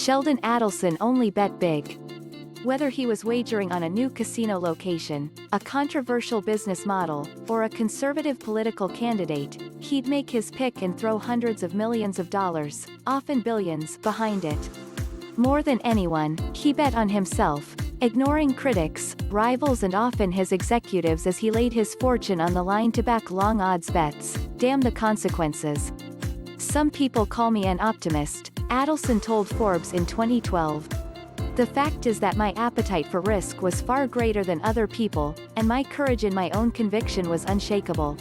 Sheldon Adelson only bet big. Whether he was wagering on a new casino location, a controversial business model, or a conservative political candidate, he'd make his pick and throw hundreds of millions of dollars, often billions, behind it. More than anyone, he bet on himself, ignoring critics, rivals and often his executives as he laid his fortune on the line to back long odds bets. Damn the consequences. Some people call me an optimist, Adelson told Forbes in 2012. The fact is that my appetite for risk was far greater than other people, and my courage in my own conviction was unshakable.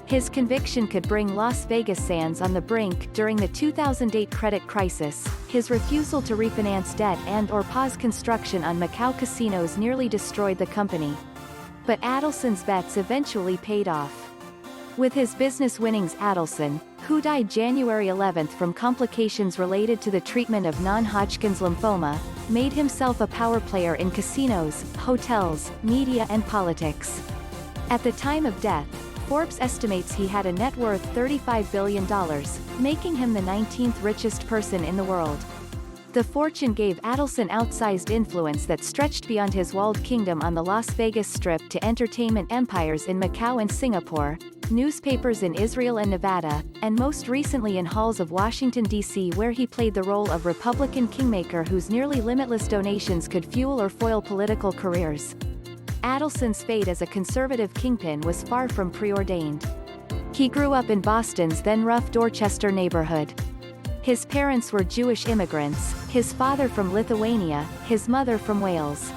His conviction could bring Las Vegas sands on the brink during the 2008 credit crisis. His refusal to refinance debt and/or pause construction on Macau casinos nearly destroyed the company. But Adelson's bets eventually paid off. With his business winnings, Adelson, who died January 11 from complications related to the treatment of non-Hodgkin's lymphoma, made himself a power player in casinos, hotels, media and politics. At the time of death, Forbes estimates he had a net worth $35 billion, making him the 19th richest person in the world. The fortune gave Adelson outsized influence that stretched beyond his walled kingdom on the Las Vegas Strip to entertainment empires in Macau and Singapore, newspapers in Israel and Nevada, and most recently in halls of Washington, D.C., where he played the role of Republican Kingmaker whose nearly limitless donations could fuel or foil political careers. Adelson's fate as a conservative kingpin was far from preordained. He grew up in Boston's then rough Dorchester neighborhood. His parents were Jewish immigrants, his father from Lithuania, his mother from Wales.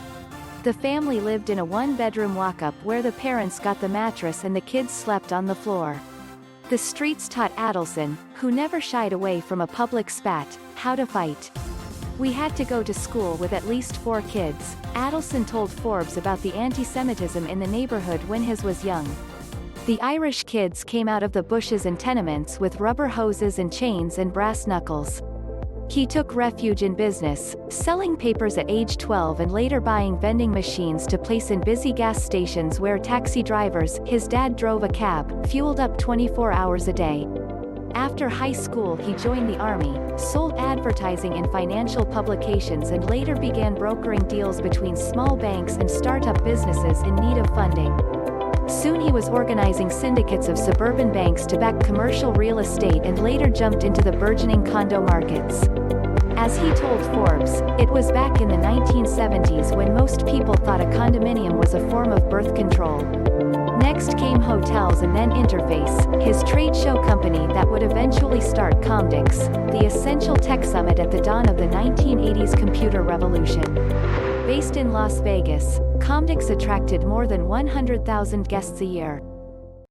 The family lived in a one-bedroom walk-up where the parents got the mattress and the kids slept on the floor. The streets taught Adelson, who never shied away from a public spat, how to fight. "We had to go to school with at least 4 kids," Adelson told Forbes about the anti-Semitism in the neighborhood when his was young. "The Irish kids came out of the bushes and tenements with rubber hoses and chains and brass knuckles." He took refuge in business, selling papers at age 12 and later buying vending machines to place in busy gas stations where taxi drivers, his dad drove a cab, fueled up 24 hours a day. After high school he joined the Army, sold advertising in financial publications and later began brokering deals between small banks and startup businesses in need of funding. Soon he was organizing syndicates of suburban banks to back commercial real estate and later jumped into the burgeoning condo markets. As he told Forbes, it was back in the 1970s when most people thought a condominium was a form of birth control. Next came hotels and then Interface, his trade show company that would eventually start Comdex, the essential tech summit at the dawn of the 1980s computer revolution. Based in Las Vegas, Comdex attracted more than 100,000 guests a year.